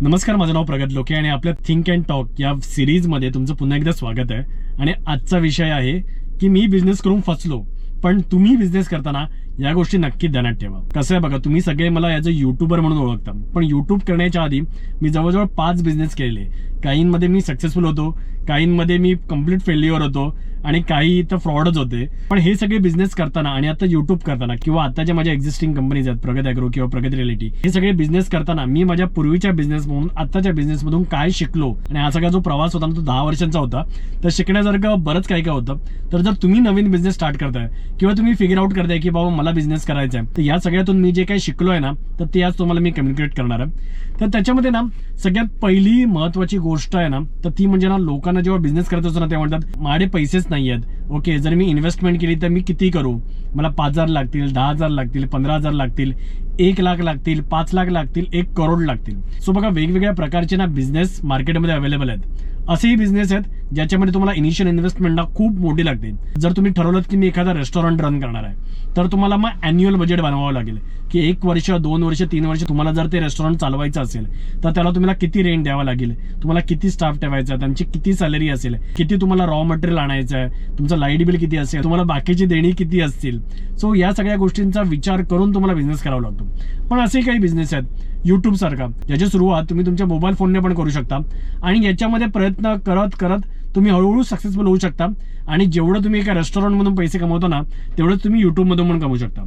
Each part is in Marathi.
नमस्कार, माझं नाव प्रगत लोके आणि आपल्या थिंक अँड टॉक या सिरीजमध्ये तुमचं पुन्हा एकदा स्वागत आहे. आणि आजचा विषय आहे की मी बिझनेस करून फसलो, पण तुम्ही बिझनेस करताना या गोष्टी नक्की ध्यानात ठेवा. कसं आहे बघा, तुम्ही सगळे मला ॲज अ युट्यूबर म्हणून ओळखता, पण युट्यूब करण्याच्या आधी मी जवळजवळ 5 बिझनेस केलेले. काहींमध्ये मी सक्सेसफुल होतो, काहींमध्ये मी कम्प्लीट फेल्युअर होतो आणि काही तर फ्रॉडच होते. पण हे सगळे बिझनेस करताना आणि आता युट्यूब करताना किंवा आता ज्या माझ्या एक्झिस्टिंग कंपनीज आहेत, प्रगत ॲग्रो किंवा प्रगत रिअलिटी, हे सगळे बिझनेस करताना मी माझ्या पूर्वीच्या बिझनेसमधून आताच्या बिझनेसमधून काय शिकलो आणि हा सगळा जो प्रवास होता तो 10 वर्षांचा होता. तर शिकण्यासारखं बरंच काही काय होतं. तर जर तुम्ही नवीन बिझनेस स्टार्ट करताय किंवा तुम्ही फिगर आउट करताय की बाबा मला बिझनेस करायचा आहे, तर या सगळ्यातून मी जे काही शिकलोय ना, तर ते आज तुम्हाला मी कम्युनिकेट करणार आहे. तर त्याच्यामध्ये ना सगळ्यात पहिली महत्वाची गोष्ट आहे ना, तर ती म्हणजे ना, लोकांना जेव्हा बिझनेस करत असतो ना, ते म्हणतात माझे पैसेच नाही आहेत. ओके, जर मी इन्व्हेस्टमेंट केली तर मी किती करू, मला 5,000 लागतील, 10,000 लागतील, 15,000 लागतील, 1,00,000 लागतील, 5,00,000 लागतील, 1 करोड लागतील. सो बघा, वेगवेगळ्या प्रकारचे ना बिझनेस मार्केटमध्ये अवेलेबल आहेत. असेही बिझनेस आहेत ज्याच्यामध्ये तुम्हाला इनिशियल इन्व्हेस्टमेंट ना खूप मोठी लागते. जर तुम्ही ठरवलं की मी एखादा रेस्टॉरंट रन करणार आहे, तर तुम्हाला मग अॅन्युअल बजेट बनवावं लागेल की 1 वर्ष, 2 वर्ष, 3 वर्ष तुम्हाला जर ते रेस्टॉरंट चालवायचं असेल तर त्याला तुम्हाला किती रेंट द्यावा लागेल, तुम्हाला किती स्टाफ ठेवायचा, त्यांची किती सॅलरी असेल, किती तुम्हाला रॉ मटेरियल आणायचं आहे, तुमचं लाईट बिल किती असेल, तुम्हाला बाकीची देणी किती असतील. सो या सगळ्या गोष्टींचा विचार करून तुम्हाला बिझनेस करावा लागतो. पण असे काही बिझनेस आहेत युट्यूब सारखा, ज्याची सुरुवात तुम्ही तुमच्या मोबाईल फोनने पण करू शकता आणि याच्यामध्ये प्रयत्न करत करत तुम्ही हळूहळू सक्सेसफुल होऊ शकता. आणि जेवढं तुम्ही एका रेस्टॉरंटमधून पैसे कमवतो ना, तेवढंच तुम्ही युट्यूबमधून पण कमवू शकता.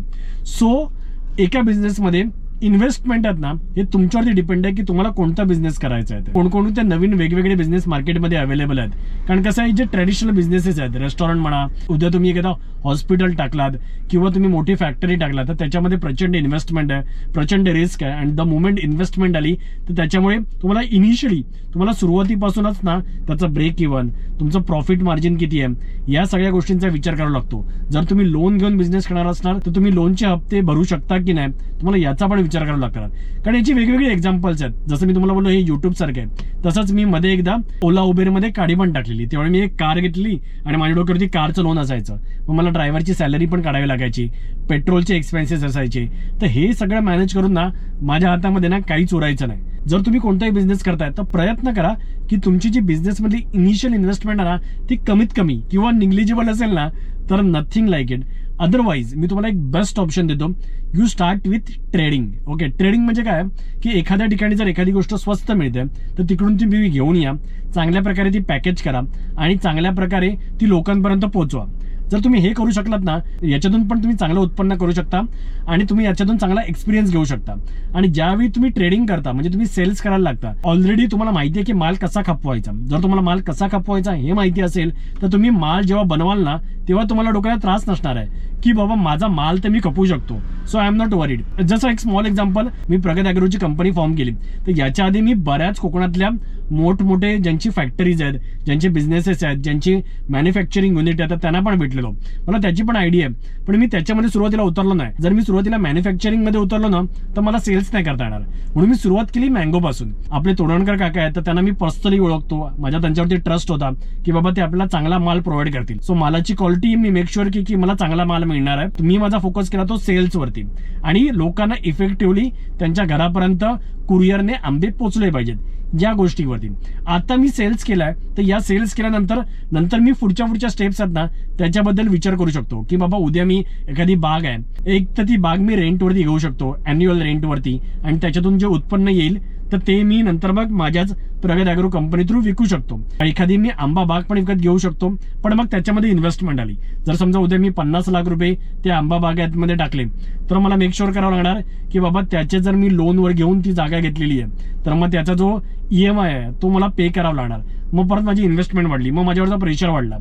सो एका बिझनेसमध्ये इन्व्हेस्टमेंट आहेत ना, हे तुमच्यावरती डिपेंड आहे की तुम्हाला कोणता बिझनेस करायचा आहे. कोणकोणते नवीन वेगवेगळे बिझनेस मार्केटमध्ये अवेलेबल आहेत. कारण कसं आहे, जे ट्रेडिशनल बिझनेसेस आहेत, रेस्टॉरंट म्हणा, उद्या तुम्ही एखादा हॉस्पिटल टाकलात किंवा तुम्ही मोठी फॅक्टरी टाकलात, तर त्याच्यामध्ये प्रचंड इन्व्हेस्टमेंट आहे, प्रचंड रिस्क आहे. आणि द मुमेंट इन्व्हेस्टमेंट आली तर त्याच्यामुळे तुम्हाला इनिशियली तुम्हाला सुरुवातीपासूनच ना त्याचं ब्रेक इव्हन, तुमचं प्रॉफिट मार्जिन किती आहे, या सगळ्या गोष्टींचा विचार करावा लागतो. जर तुम्ही लोन घेऊन बिझनेस करणार असणार तर तुम्ही लोनचे हप्ते भरू शकता की नाही, तुम्हाला याचा पण विचार करावा लागणार. कारण याची वेगवेगळी एक्झाम्पल्स आहेत. जसं मी तुम्हाला बोललो हे युट्यूब सारखं आहे, तसंच मी मध्ये एकदा ओला उबेरमध्ये गाडी पण टाकलेली. तेव्हा मी एक कार घेतली आणि माझ्या डोक्यावरती कारचं लोन असायचं. मग मला ड्रायव्हरची सॅलरी पण काढावी लागायची, पेट्रोलचे एक्सपेन्सेस असायचे. तर हे सगळं मॅनेज करून ना माझ्या हातामध्ये ना काहीच उरायचं नाही. जर तुम्ही कोणताही बिझनेस करताय तर प्रयत्न करा की तुमची जी बिझनेसमधली इनिशियल इन्व्हेस्टमेंट आहे ना, ती कमीत कमी किंवा निग्लिजिबल असेल ना, तर नथिंग लाईक इट. अदरवाईज मी तुम्हाला एक बेस्ट ऑप्शन देतो, you start with trading. Okay, trading म्हणजे काय की एखाद्या ठिकाणी जर एखादी गोष्ट स्वस्त मिळते तर तिकडून तुम्ही घेऊन या, चांगल्या प्रकारे ती पॅकेज करा आणि चांगल्या प्रकारे ती लोकांपर्यंत पोहोचवा. जर तुम्ही हे करू शकलात ना, याच्यातून पण तुम्ही चांगलं उत्पन्न करू शकता आणि तुम्ही याच्यातून चांगला एक्सपिरियन्स घेऊ शकता. आणि ज्यावेळी तुम्ही ट्रेडिंग करता म्हणजे तुम्ही सेल्स करायला लागता, ऑलरेडी तुम्हाला माहिती आहे की माल कसा खपवायचा. जर तुम्हाला माल कसा खपवायचा हे माहिती असेल तर तुम्ही माल जेव्हा बनवाल ना, तेव्हा तुम्हाला डोक्याला त्रास नसणार आहे की बाबा माझा माल तर मी खपवू शकतो. So I am not worried. जसं एक स्मॉल एक्झाम्पल, मी प्रगत ॲग्रोची कंपनी फॉर्म केली. तर याच्या आधी मी बऱ्याच कोकणातल्या मोठमोठे ज्यांची फॅक्टरीज आहेत, ज्यांचे बिझनेसेस आहेत, ज्यांची मॅन्युफॅक्चरिंग युनिट आहेत, त्यांना पण भेटलेलो. मला त्याची पण आयडिया आहे, पण मी त्याच्यामध्ये सुरुवातीला उतरलो नाही. जर मी सुरुवातीला मॅन्युफॅक्चरिंग मध्ये उतरलो ना, तर मला सेल्स नाही करता येणार. म्हणून मी सुरुवात केली मँगो पासून. आपले तोडणकर काका आहेत, तर त्यांना मी पर्सनली ओळखतो. माझ्या त्यांच्यावरती ट्रस्ट होता की बाबा ते आपल्याला चांगला माल प्रोव्हाइड करतील. सो मालाची क्वालिटी मी मेक शुअर की मला चांगला माल मिळणार आहे. मी माझा फोकस केला तो सेल्स वरती आणि लोकांना इफेक्टिव्हली त्यांच्या घरापर्यंत कुरिअरने आंबे पोहोचले पाहिजेत, या गोष्टीवरती. आता मी सेल्स केलाय, तर या सेल्स केल्यानंतर मी पुढच्या स्टेप्स आहेत ना त्याच्याबद्दल विचार करू शकतो की बाबा उद्या मी एखादी बाग आहे, एक तर ती बाग मी रेंटवरती घेऊ शकतो, अॅन्युअल रेंटवरती, आणि त्याच्यातून जे उत्पन्न येईल तर ते मी नंतर मग माझ्याच प्रगत ॲग्रो कंपनी थ्रू विकू शकतो. एखादी मी आंबा बाग पण विकत घेऊ शकतो, पण मग त्याच्यामध्ये इन्व्हेस्टमेंट आली. जर समजा उद्या मी 50 लाख रुपये त्या आंबा बागेमध्ये टाकले, तर मला मेक शुअर करावं लागणार की बाबा त्याचे जर मी लोनवर घेऊन ती जागा घेतलेली आहे, तर मग त्याचा जो EMI आहे तो मला पे करावा लागणार. मग परत माझी इन्व्हेस्टमेंट वाढली, मग माझ्यावरचा प्रेशर वाढला.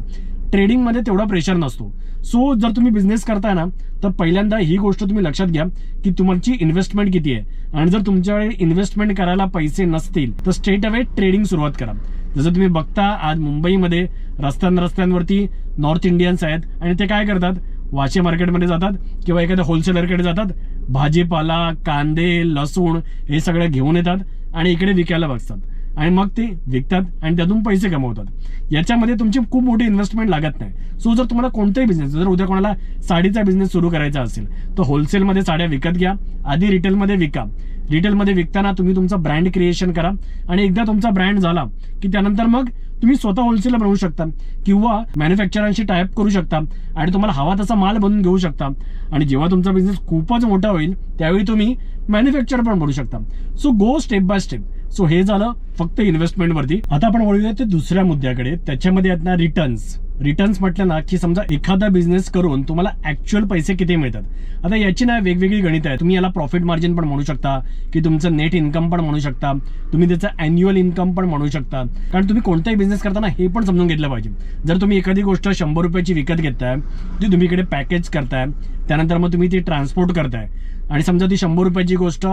ट्रेडिंगमध्ये तेवढा प्रेशर नसतो. सो जर तुम्ही बिझनेस करताय ना, तर पहिल्यांदा ही गोष्ट तुम्ही लक्षात घ्या की तुमची इन्व्हेस्टमेंट किती आहे. आणि जर तुमच्याकडे इन्व्हेस्टमेंट करायला पैसे नसतील तर स्ट्रेट अवे ट्रेडिंग सुरुवात करा. जसं तुम्ही बघता आज मुंबईमध्ये रस्त्यांवरती नॉर्थ इंडियन्स आहेत आणि ते काय करतात, वाशे मार्केटमध्ये जातात किंवा एखाद्या होलसेलरकडे जातात, भाजीपाला, कांदे, लसूण हे सगळं घेऊन येतात आणि इकडे विकायला बघतात. आणि मग ते विकतात आणि त्यातून पैसे कमवतात. याच्यामध्ये तुमची खूप मोठी इन्व्हेस्टमेंट लागत नाही. सो जर तुम्हाला कोणताही बिझनेस, जर उद्या कोणाला साडीचा बिझनेस सुरू करायचा असेल तर होलसेलमध्ये साड्या विकत घ्या, आधी रिटेलमध्ये विका. रिटेलमध्ये विकताना तुम्ही तुमचं ब्रँड क्रिएशन करा आणि एकदा तुमचा ब्रँड झाला की त्यानंतर मग तुम्ही स्वतः होलसेलर बनवू शकता किंवा मॅन्युफॅक्चरांशी टायअप करू शकता आणि तुम्हाला हवा तसा माल बनवून घेऊ शकता आणि जेव्हा तुमचा बिझनेस खूपच मोठा होईल त्यावेळी तुम्ही मॅन्युफॅक्चर पण बनवू शकता. So go step by step. So हे झालं फक्त इन्व्हेस्टमेंटवरती. आता आपण वळूया ते दुसऱ्या मुद्द्याकडे. त्याच्यामध्ये आहेत ना रिटर्न्स म्हटलं ना की समजा एखादा बिझनेस करून तुम्हाला ऍक्च्युअल पैसे किती मिळतात. आता याची ना वेगवेगळी गणित आहे. तुम्ही याला प्रॉफिट मार्जिन पण म्हणू शकता की तुमचं नेट इन्कम पण म्हणू शकता, तुम्ही त्याचं अॅन्युअल इन्कम पण म्हणू शकता. कारण तुम्ही कोणताही बिझनेस करताना हे पण समजून घेतलं पाहिजे. जर तुम्ही एखादी गोष्ट 100 रुपयाची विकत घेताय, ती तुम्ही इकडे पॅकेज करताय, त्यानंतर मग तुम्ही ती ट्रान्सपोर्ट करताय आणि समजा ती 100 रुपयाची गोष्ट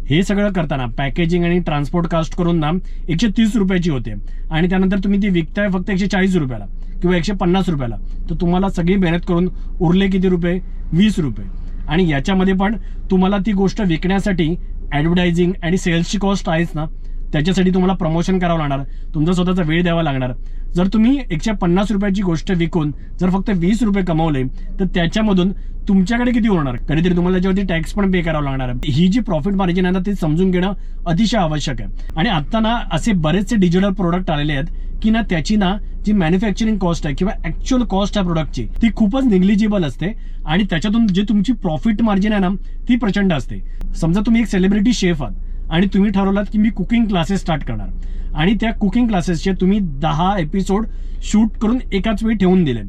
हे सगळं करताना पॅकेजिंग आणि ट्रान्सपोर्ट कास्ट करून ना 130 रुपयाची होते आणि त्यानंतर तुम्ही ती विकताय फक्त 140 रुपयाला किंवा 150 रुपयाला, तर तुम्हाला सगळी मेहनत करून उरले किती रुपये? 20 रुपये. आणि याच्यामध्ये पण तुम्हाला ती गोष्ट विकण्यासाठी ॲडव्हर्टायझिंग आणि सेल्सची कॉस्ट आहेच ना, त्याच्यासाठी तुम्हाला प्रमोशन करावं लागणार, तुमचा स्वतःचा वेळ द्यावा लागणार. जर तुम्ही 150 रुपयाची गोष्ट विकून जर फक्त 20 रुपये कमवले तर त्याच्यामधून तुमच्याकडे किती होणार? कधीतरी तुम्हाला त्याच्यावरती टॅक्स पण पे करावं लागणार. ही जी प्रॉफिट मार्जिन आहे ना ते समजून घेणं अतिशय आवश्यक आहे. आणि आता ना असे बरेचसे डिजिटल प्रोडक्ट आलेले आहेत की ना त्याची ना जी मॅन्युफॅक्चरिंग कॉस्ट आहे किंवा ऍक्च्युअल कॉस्ट आहे प्रोडक्टची ती खूपच निग्लिजिबल असते आणि त्याच्यातून जे तुमची प्रॉफिट मार्जिन आहे ना ती प्रचंड असते. समजा तुम्ही एक सेलिब्रिटी शेफ आहात आणि तुम्ही ठरवलात की मी कुकिंग क्लासेस स्टार्ट करणार आणि त्या कुकिंग क्लासेसचे तुम्ही 10 एपिसोड शूट करून एकाच वेळी ठेवून दिले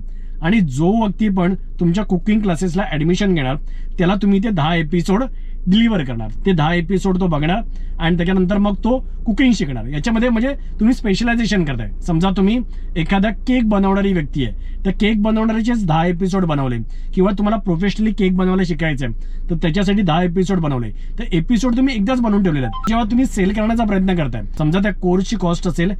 आणि जो व्यक्ती पण तुमच्या कुकिंग क्लासेसला ऍडमिशन घेणार त्याला तुम्ही ते 10 एपिसोड डिलिव्हर करणार. ते 10 एपिसोड तो बघणार आणि त्याच्यानंतर मग तो कुकिंग शिकणार. याच्यामध्ये म्हणजे तुम्ही स्पेशलायझेशन करताय. समजा तुम्ही एखादा केक बनवणारी व्यक्ती आहे, तर केक बनवणाऱ्याचेच 10 एपिसोड बनवले किंवा तुम्हाला प्रोफेशनली केक बनवायला शिकायचं आहे तर त्याच्यासाठी 10 एपिसोड बनवले, तर एपिसोड तुम्ही एकदाच बनवून ठेवलेले आहेत. जेव्हा तुम्ही सेल करण्याचा प्रयत्न करताय, समजा त्या कोर्सची कॉस्ट असेल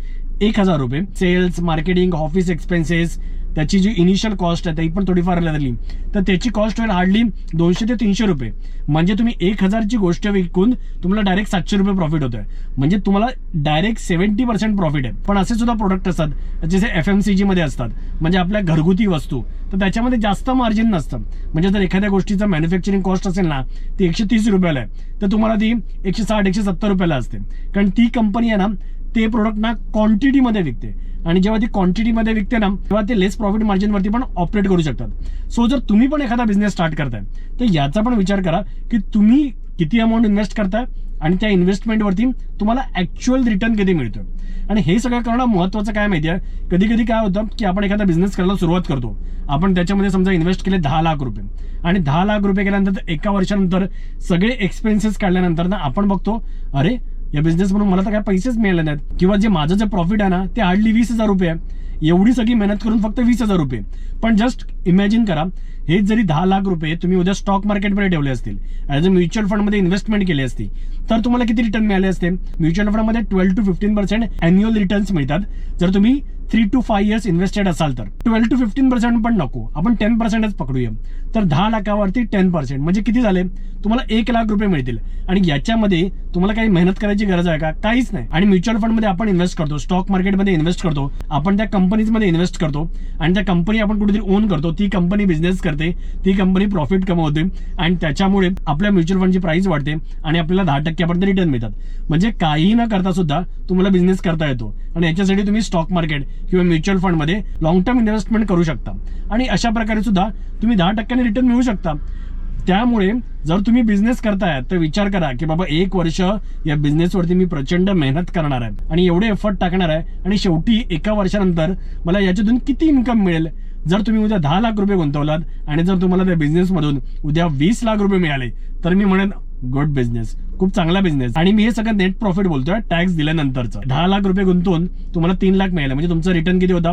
1000 रुपये, सेल्स, मार्केटिंग, ऑफिस एक्सपेन्सेस, त्याची जी इनिशियल कॉस्ट आहे ती पण थोडीफार लागली तर त्याची कॉस्ट होईल हार्डली 200 ते 300 रुपये. म्हणजे तुम्ही 1000ची गोष्ट विकून तुम्हाला डायरेक्ट 700 रुपये प्रॉफिट होतोय. म्हणजे तुम्हाला डायरेक्ट 70% प्रॉफिट आहे. पण असे सुद्धा प्रोडक्ट असतात जसे FMCG मध्ये असतात, म्हणजे आपल्या घरगुती वस्तू, तर त्याच्यामध्ये जास्त मार्जिन नसतं. म्हणजे जर एखाद्या गोष्टीचं मॅन्युफॅक्चरिंग कॉस्ट असेल ना ती 130 रुपयाला आहे तर तुम्हाला ती 160-170 रुपयाला असते. कारण ती कंपनी आहे ना ते प्रोडक्ट ना क्वांटिटीमध्ये विकते आणि जेव्हा ती क्वांटिटीमध्ये विकते ना तेव्हा ते लेस प्रॉफिट मार्जिनवरती पण ऑपरेट करू शकतात. सो जर तुम्ही पण एखादा बिझनेस स्टार्ट करताय तर याचा पण विचार करा की तुम्ही किती अमाऊंट इन्व्हेस्ट करताय आणि त्या इन्व्हेस्टमेंटवरती तुम्हाला ऍक्च्युअल रिटर्न किती मिळतोय. आणि हे सगळं करणं महत्त्वाचं काय माहिती आहे, कधी कधी काय होतं की आपण एखादा बिझनेस करायला सुरुवात करतो, आपण त्याच्यामध्ये समजा इन्व्हेस्ट केले 10 लाख रुपये आणि 10 लाख रुपये केल्यानंतर एका वर्षानंतर सगळे एक्सपेन्सेस काढल्यानंतर ना आपण बघतो अरे या बिझनेस म्हणून मला तर काय पैसेच मिळाले नाहीत किंवा जे माझं जे प्रॉफिट आहे ना ते हार्डली 20,000 रुपये आहे. एवढी सगळी मेहनत करून फक्त 20,000 रुपये. पण जस्ट इमॅजिन करा हे जरी 10 लाख रुपये तुम्ही उद्या स्टॉक मार्केटमध्ये ठेवले असतील, ॲज अ म्युच्युअल फंडमध्ये इन्व्हेस्टमेंट केली असती तर तुम्हाला किती रिटर्न मिळाले असते? म्युच्युअल फंडमध्ये 12 to 15% अॅन्युअल रिटर्न्स मिळतात. जर तुम्ही 3 to 5 years इन्व्हेस्टेड असाल तर 12 to 15% पण नको, आपण 10%च पकडूया. तर 10 लाखावरती 10% म्हणजे किती झाले? तुम्हाला 1 लाख रुपये मिळतील. आणि याच्यामध्ये तुम्हाला काही मेहनत करायची गरज आहे का? काहीच नाही. आणि म्युच्युअल फंडमध्ये आपण इन्व्हेस्ट करतो, स्टॉक मार्केटमध्ये इन्व्हेस्ट करतो, आपण त्या कंपनीजमध्ये इन्व्हेस्ट करतो आणि त्या कंपनी आपण कुठेतरी ओन करतो, ती कंपनी बिझनेस करते, ती कंपनी प्रॉफिट कमवते आणि त्याच्यामुळे आपल्या म्युच्युअल फंडची प्राइस वाढते आणि आपल्याला 10% रिटर्न मिळतात. म्हणजे काही न करता सुद्धा तुम्हाला बिझनेस करता येतो आणि याच्यासाठी तुम्ही स्टॉक मार्केट किंवा म्युच्युअल फंडमध्ये लॉंग टर्म इन्व्हेस्टमेंट करू शकता आणि अशा प्रकारे सुद्धा तुम्ही 10% रिटर्न मिळू शकता. त्यामुळे जर तुम्ही बिझनेस करताय तर विचार करा की बाबा 1 वर्ष या बिझनेसवरती मी प्रचंड मेहनत करणार आहे आणि एवढे एफर्ट टाकणार आहे आणि शेवटी एका वर्षानंतर मला याच्यातून किती इन्कम मिळेल. जर तुम्ही उद्या 10 लाख रुपये गुंतवलात आणि जर तुम्हाला त्या बिझनेसमधून उद्या 20 लाख रुपये मिळाले तर मी म्हणेन गुड बिझनेस, खूप चांगला बिझनेस. आणि मी हे सगळं नेट प्रॉफिट बोलतोय टॅक्स दिल्यानंतरचं. 10 लाख रुपये गुंतवून तुम्हाला 3 लाख मिळाले म्हणजे तुमचं रिटर्न किती होता?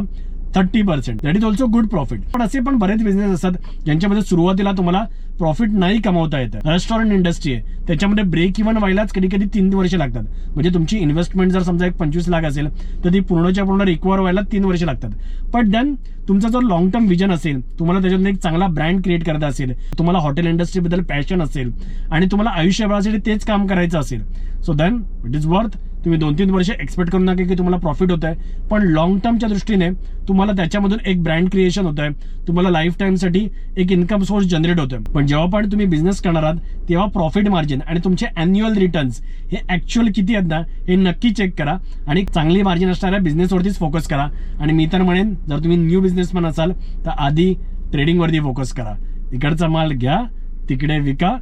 30%. That is also good profit. पण असे पण बरेच बिझनेस असतात ज्यांच्यामध्ये सुरुवातीला तुम्हाला प्रॉफिट नाही कमवता येतं. रेस्टॉरंट इंडस्ट्री आहे त्याच्यामध्ये ब्रेक इव्हन व्हायलाच कधी कधी 3 वर्ष लागतात. म्हणजे तुमची इन्व्हेस्टमेंट जर समजा 25 लाख असेल तर ती पूर्णच्या पूर्ण रिकवर व्हायला 3 वर्ष लागतात. पण देन तुमचा जर लॉंग टर्म विजन असेल, तुम्हाला त्याच्यातून एक चांगला ब्रँड क्रिएट करायचा असेल, तुम्हाला हॉटेल इंडस्ट्रीबद्दल पॅशन असेल आणि तुम्हाला आयुष्यभरासाठी तेच काम करायचं असेल, so then it is worth तुम्ही 2-3 वर्ष एक्सपेक्ट करू नका की तुम्हाला प्रॉफिट होत आहे, पण लॉंग टर्मच्या दृष्टीने तुम्हाला त्याच्यामधून एक ब्रँड क्रिएशन होत आहे, तुम्हाला लाईफ टाईमसाठी एक इन्कम सोर्स जनरेट होतोय. पण जेव्हा पण तुम्ही बिझनेस करणार आहात तेव्हा प्रॉफिट मार्जिन आणि तुमचे अॅन्युअल रिटर्न्स हे ऍक्च्युअल किती आहेत ना हे नक्की चेक करा आणि चांगली मार्जिन असणाऱ्या बिझनेसवरतीच फोकस करा. आणि मी तर म्हणेन जर तुम्ही न्यू बिझनेसमॅन असाल तर आधी ट्रेडिंगवरती फोकस करा. इकडचा माल घ्या, तिकडे विका,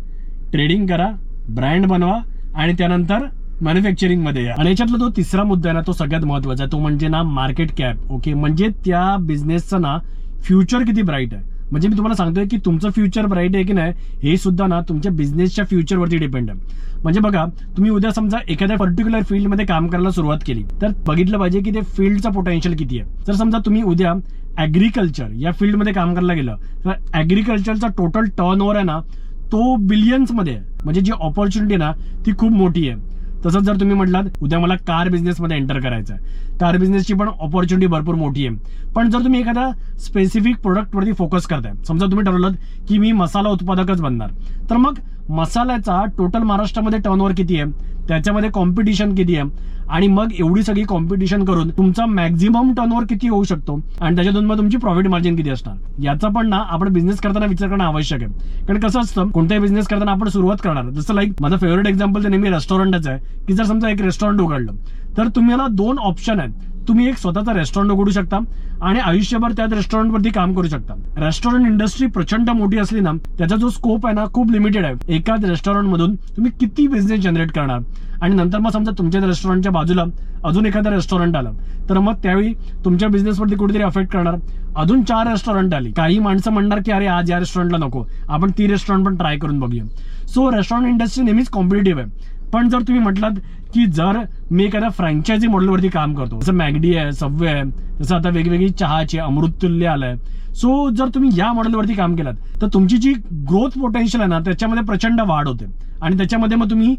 ट्रेडिंग करा, ब्रँड बनवा आणि त्यानंतर मॅन्युफॅक्चरिंग मध्ये या. आणि याच्यातला जो तिसरा मुद्दा आहे ना तो सगळ्यात महत्वाचा आहे, तो म्हणजे ना मार्केट कॅप. ओके, म्हणजे त्या बिझनेसचं ना फ्युचर किती ब्राईट आहे. म्हणजे मी तुम्हाला सांगतोय की तुमचं फ्युचर ब्राईट आहे की नाही हे सुद्धा ना तुमच्या बिझनेसच्या फ्युचरवरती डिपेंड आहे. म्हणजे बघा, तुम्ही उद्या समजा एखाद्या पर्टिक्युलर फील्डमध्ये काम करायला सुरुवात केली तर बघितलं पाहिजे की ते फील्डचा पोटेन्शियल किती आहे. जर समजा तुम्ही उद्या ऍग्रिकल्चर या फील्डमध्ये काम करायला गेलं तर ऍग्रिकल्चरचा टोटल टर्नओव्हर आहे ना तो बिलियन्स मध्ये आहे. म्हणजे जी ऑपॉर्च्युनिटी ना ती खूप मोठी आहे. तसंच जर तुम्ही म्हटलात उद्या मला कार बिझनेसमध्ये एंटर करायचं आहे, कार बिझनेसची पण ऑपॉर्च्युनिटी भरपूर मोठी आहे. पण जर तुम्ही एखाद्या स्पेसिफिक प्रोडक्टवरती फोकस करताय, समजा तुम्ही ठरवलं की मी मसाला उत्पादकच बनणार, तर मग मसाल्याचा टोटल महाराष्ट्रामध्ये टर्नओव्हर किती आहे, त्याच्यामध्ये कॉम्पिटिशन किती आहे आणि मग एवढी सगळी कॉम्पिटिशन करून तुमचा मॅक्झिमम टर्नओव्हर किती होऊ शकतो आणि त्याच्यातून मग तुमची प्रॉफिट मार्जिन किती असणार याचा पण ना आपण बिझनेस करताना विचार करणं आवश्यक आहे. कारण कसं असतं, कोणत्याही बिझनेस करताना आपण सुरुवात करणार, जसं लाईक माझं फेवरेट एक्झाम्पल तर नेहमी रेस्टॉरंटच आहे की जर समजा एक रेस्टॉरंट उघडलं तर तुम्हाला 2 ऑप्शन आहेत. तुम्ही एक स्वतःचा रेस्टॉरंट उघडू शकता आणि आयुष्यभर त्याच रेस्टॉरंटवरती काम करू शकता. रेस्टॉरंट इंडस्ट्री प्रचंड मोठी असली ना त्याचा जो स्कोप आहे ना खूप लिमिटेड आहे. एकाच रेस्टॉरंट मधून तुम्ही किती बिझनेस जनरेट करणार आणि नंतर मग समजा तुमच्या रेस्टॉरंटच्या बाजूला अजून एखादा रेस्टॉरंट आलं तर मग त्यावेळी तुमच्या बिझनेसवरती कुठेतरी अफेक्ट करणार. अजून 4 रेस्टॉरंट आली, काही माणसं म्हणणार की अरे आज या रेस्टॉरंटला नको, आपण ती रेस्टॉरंट पण ट्राय करून बघूया. सो रेस्टॉरंट इंडस्ट्री नेहमीच कॉम्पिटेटिव्ह आहे. पण जर तुम्ही म्हटलात की जर मी एखाद्या फ्रँचायझी मॉडेलवरती काम करतो, जसं मॅगडी आहे, सबवे आहे, जसं आता वेगवेगळी चहाची अमृततुल्य आलंय, सो जर तुम्ही या मॉडेलवरती काम केलात तर तुमची जी ग्रोथ पोटेन्शियल आहे ना त्याच्यामध्ये प्रचंड वाढ होते आणि त्याच्यामध्ये मग तुम्ही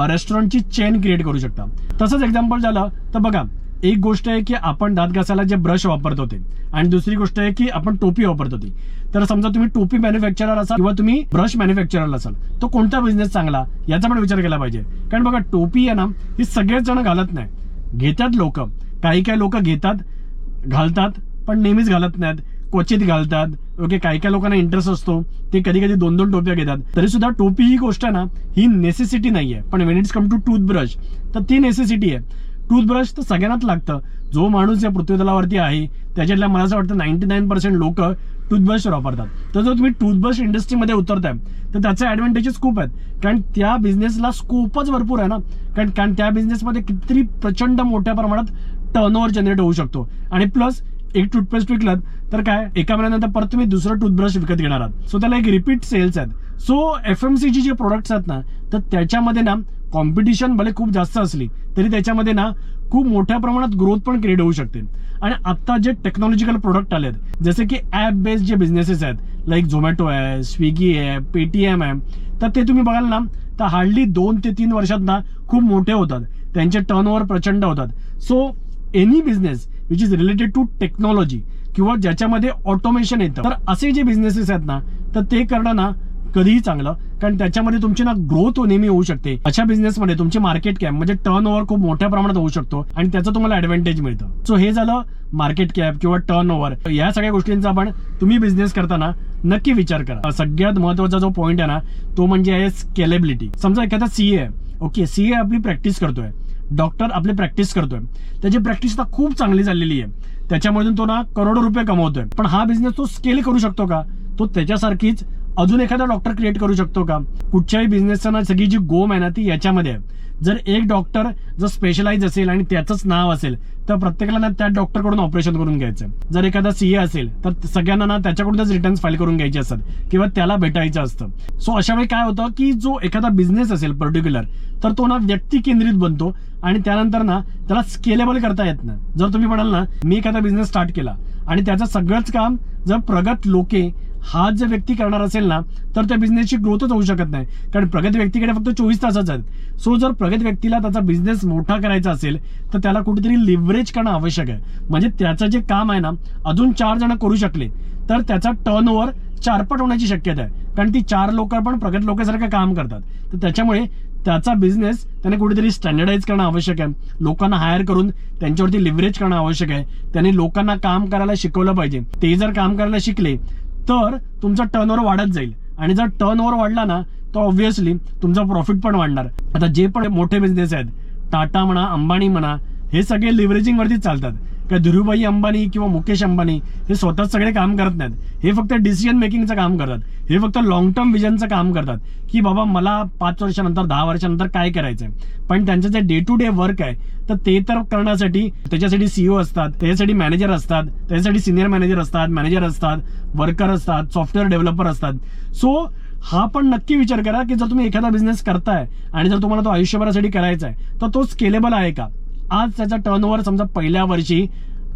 रेस्टॉरंटची चेन क्रिएट करू शकता. तसंच एक्झाम्पल झालं तर बघा, एक गोष्ट आहे की आपण दात घासायला जे ब्रश वापरत होते आणि दुसरी गोष्ट आहे की आपण टोपी वापरत होती. तर समजा तुम्ही टोपी मॅन्युफॅक्चरर असाल किंवा तुम्ही ब्रश मॅन्युफॅक्चरर असाल तो कोणता बिझनेस चांगला याचा पण विचार केला पाहिजे. कारण बघा, टोपी आहे ना ही सगळेच जण घालत नाही, घेतात लोक, काही लोक घेतात, घालतात पण नेहमीच घालत नाहीत, क्वचित घालतात. ओके, काही लोकांना इंटरेस्ट असतो ते कधी कधी 2-2 टोप्या घेतात. तरी सुद्धा टोपी ही गोष्ट आहे ना ही नेसेसिटी नाहीये, पण when it's come to toothbrush तर ती नेसेसिटी आहे. टूथब्रश तर सगळ्यांनाच लागतं. जो माणूस या पृथ्वीतलावरती आहे त्याच्यातल्या मला असं वाटतं 99% लोक टूथब्रश वापरतात. तर जर तुम्ही टूथब्रश इंडस्ट्रीमध्ये उतरताय तर त्याचे ऍडव्हान्टेजेस खूप आहेत. कारण त्या बिझनेसला स्कोपच भरपूर आहे ना. कारण त्या बिझनेसमध्ये कितीतरी प्रचंड मोठ्या प्रमाणात टर्नओव्हर जनरेट होऊ शकतो आणि प्लस एक टूथपेस्ट विकलात तर काय एका महिन्यानंतर परत तुम्ही दुसरं टूथब्रश विकत घेणार आहात. सो त्याला एक रिपीट सेल्स आहेत. सो FMCG जे प्रोडक्ट्स आहेत ना तर त्याच्यामध्ये ना कॉम्पिटिशन भले खूप जास्त असली तरी त्याच्यामध्ये ना खूप मोठ्या प्रमाणात ग्रोथ पण क्रिएट होऊ शकते. आणि आता जे टेक्नॉलॉजिकल प्रोडक्ट आले आहेत जसे की ऍप बेस्ड जे बिझनेसेस आहेत लाईक झोमॅटो आहे, स्विगी आहे, पेटीएम आहे, तर ते तुम्ही बघाल ना तर हार्डली 2 ते 3 वर्षात ना खूप मोठे होतात, त्यांचे टर्नओव्हर प्रचंड होतात. So any business which is related to technology किंवा ज्याच्यामध्ये ऑटोमेशन येतं तर असे जे बिझनेसेस आहेत ना तर ते करणं ना कधीही चांगलं, कारण त्याच्यामध्ये तुमची ना ग्रोथ नेहमी होऊ शकते. अशा बिझनेसमध्ये तुमची मार्केट कॅप म्हणजे टर्नओव्हर खूप मोठ्या प्रमाणात होऊ शकतो आणि त्याचं तुम्हाला ऍडव्हान्टेज मिळतं. सो हे झालं मार्केट कॅप किंवा टर्नओव्हर. या सगळ्या गोष्टींचा आपण तुम्ही बिझनेस करताना नक्की विचार करा. सगळ्यात महत्वाचा जो पॉईंट आहे ना तो म्हणजे आहे स्केलेबिलिटी. समजा एखादा CA आहे, ओके, CA आपली प्रॅक्टिस करतोय, डॉक्टर आपली प्रॅक्टिस करतोय, त्याची प्रॅक्टिस तर खूप चांगली झालेली आहे, त्याच्यामधून तो ना करोडो रुपये कमवतोय. पण हा बिझनेस तो स्केल करू शकतो का? तो त्याच्यासारखीच अजून एखादा डॉक्टर क्रिएट करू शकतो का? कुठच्याही बिझनेसचा ना सगळी जी गोम आहे ना ती याच्यामध्ये आहे. जर एक डॉक्टर जर स्पेशलाइज असेल आणि त्याचंच नाव असेल तर प्रत्येकाला ना त्या डॉक्टरकडून ऑपरेशन करून घ्यायचं. जर एखादा CA असेल तर सगळ्यांना ना त्याच्याकडूनच रिटर्न्स फाईल करून घ्यायचे असतात किंवा त्याला भेटायचं असतं. सो अशा वेळी काय होतं की जो एखादा बिझनेस असेल पर्टिक्युलर तर तो ना व्यक्ती केंद्रित बनतो आणि त्यानंतर ना त्याला स्केलेबल करता येत नाही. जर तुम्ही म्हणाल ना मी एखादा बिझनेस स्टार्ट केला आणि त्याचं सगळंच काम जर प्रगत लोके हा जर व्यक्ती करणार असेल ना तर त्या बिझनेसची ग्रोथच होऊ शकत नाही, कारण प्रगत व्यक्तीकडे फक्त 24 तासच आहेत. सो जर प्रगत व्यक्तीला त्याचा बिझनेस मोठा करायचा असेल तर त्याला कुठेतरी लिव्हरेज करणं आवश्यक आहे. म्हणजे त्याचं जे काम आहे ना अजून 4 जण करू शकले तर त्याचा टर्नओव्हर 4 पट होण्याची शक्यता आहे, कारण ती 4 लोक पण प्रगत लोकांसारखं काम करतात. तर त्याच्यामुळे त्याचा बिझनेस त्याने कुठेतरी स्टँडर्डाइज करणं आवश्यक आहे. लोकांना हायर करून त्यांच्यावरती लिव्हरेज करणं आवश्यक आहे. त्यांनी लोकांना काम करायला शिकवलं पाहिजे. ते जर काम करायला शिकले तर तुमचा टर्नओव्हर वाढत जाईल आणि जर टर्नओव्हर वाढला ना तर ऑब्व्हियसली तुमचा प्रॉफिट पण वाढणार. आता जे पण मोठे बिझनेस आहेत, टाटा म्हणा, अंबानी म्हणा, हे सगळे लिव्हरेजिंग वरतीच चालतात. काय धीरूभाई अंबानी किंवा मुकेश अंबानी हे स्वतःच सगळे काम करत नाहीत. हे फक्त डिसिजन मेकिंगचं काम करतात. हे फक्त लॉंग टर्म विजनचं काम करतात की बाबा मला 5 वर्षानंतर 10 वर्षानंतर काय करायचंय. पण त्यांचं जे डे टू डे वर्क आहे तर ते तर करण्यासाठी त्याच्यासाठी सीईओ असतात, त्याच्यासाठी मॅनेजर असतात, त्याच्यासाठी सिनियर मॅनेजर असतात, मॅनेजर असतात, वर्कर असतात, सॉफ्टवेअर डेव्हलपर असतात. सो हा पण नक्की विचार करा की जर तुम्ही एखादा बिझनेस करताय आणि जर तुम्हाला तो आयुष्यभरासाठी करायचा आहे तर तो स्केलेबल आहे का. आज त्याचा टर्नओव्हर समजा पहिल्या वर्षी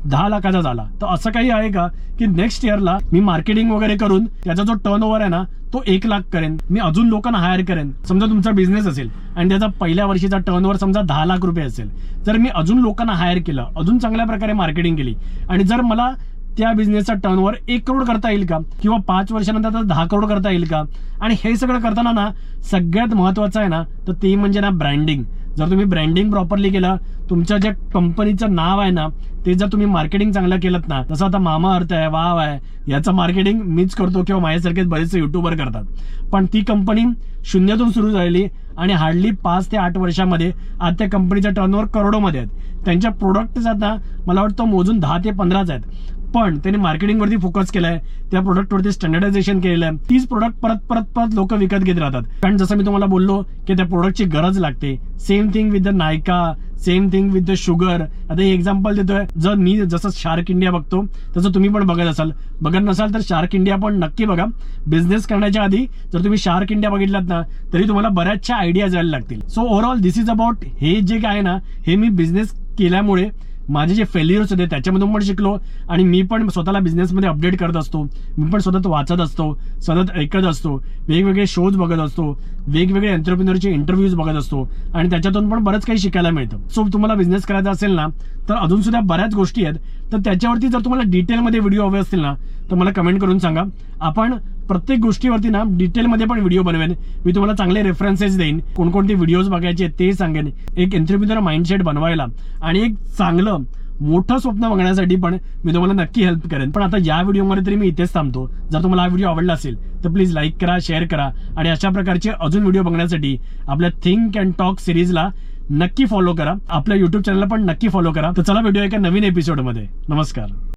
10 लाखाचा झाला तर असं काही आहे का की नेक्स्ट इयरला मी मार्केटिंग वगैरे करून त्याचा जो टर्नओव्हर आहे ना तो 1 लाख करेन, मी अजून लोकांना हायर करेन. समजा तुमचा बिझनेस असेल आणि त्याचा पहिल्या वर्षीचा टर्नओव्हर समजा 10 लाख रुपये असेल, जर मी अजून लोकांना हायर केलं, अजून चांगल्या प्रकारे मार्केटिंग केली आणि जर मला त्या बिझनेसचा टर्नओव्हर 1 करोड करता येईल का किंवा 5 वर्षानंतर 10 करोड करता येईल का. आणि हे सगळं करताना ना सगळ्यात महत्वाचं आहे ना तर ते म्हणजे ना ब्रँडिंग. जर तुम्ही ब्रँडिंग प्रॉपरली केलं, तुमच्या ज्या कंपनीचं नाव आहे ना ते जर तुम्ही मार्केटिंग चांगलं केलं ना, तसं आता मामा अर्थ आहे, वाव आहे, याचं मार्केटिंग मीच करतो किंवा माझ्यासारखेच बरेचसे युट्यूबर करतात. पण ती कंपनी शून्यातून सुरू झालेली आणि हार्डली 5 ते 8 वर्षामध्ये आज त्या कंपनीचा टर्नओव्हर करोडोमध्ये आहेत. त्यांच्या प्रोडक्ट आता मला वाटतं मोजून 10 ते 15 आहेत. पण त्यांनी मार्केटिंगवरती फोकस केलाय, त्या प्रोडक्टवरती स्टँडर्डायझेशन केलेलं आहे. तीच प्रोडक्ट परत लोक विकत घेत राहतात. कारण जसं मी तुम्हाला बोललो की त्या प्रोडक्टची गरज लागते. सेम थिंग विथ द नायका, same thing with the sugar. आता हे एक्झाम्पल देतोय, जर मी जसं शार्क इंडिया बघतो तसं तुम्ही पण बघत असाल. बघत नसाल तर शार्क इंडिया पण नक्की बघा. बिझनेस करण्याच्या आधी जर तुम्ही शार्क इंडिया बघितलात ना तरी तुम्हाला बऱ्याचशा आयडिया यायला लागतील. So overall this is about हे जे काय ना हे मी बिझनेस केल्यामुळे माझे जे फेल्युअर्स होते त्याच्यामधून पण शिकलो आणि मी पण स्वतःला बिझनेसमध्ये अपडेट करत असतो. मी पण सतत वाचत असतो, सतत ऐकत असतो, वेगवेगळे शोज बघत असतो, वेगवेगळे एंटरप्रिन्युअरचे इंटरव्ह्यूज बघत असतो आणि त्याच्यातून पण बरंच काही शिकायला मिळतं. सो तुम्हाला बिझनेस करायचा असेल ना तर अजून सुद्धा बऱ्याच गोष्टी आहेत. तर त्याच्यावरती जर तुम्हाला डिटेलमध्ये व्हिडिओ हवे असतील ना तर मला कमेंट करून सांगा. आपण प्रत्येक गोष्टीवरती ना डिटेलमध्ये पण व्हिडिओ बनवेन. मी तुम्हाला चांगले रेफरन्सेस देईन, कोणकोणते व्हिडिओज बघायचे ते सांगेन. एक एंटरप्रिन्युअर माइंडसेट बनवायला आणि एक चांगलं मोठं स्वप्न बघण्यासाठी पण मी तुम्हाला नक्की हेल्प करेन. पण आता या व्हिडिओमध्ये तरी मी इथेच थांबतो. जर तुम्हाला हा व्हिडिओ आवडला असेल तर प्लीज लाईक करा, शेअर करा आणि अशा प्रकारचे अजून व्हिडिओ बघण्यासाठी आपल्या थिंक अँड टॉक सिरीजला नक्की फॉलो करा. आपल्या युट्यूब चॅनलला पण नक्की फॉलो करा. तर चला भेटूया एका नवीन एपिसोडमध्ये. नमस्कार.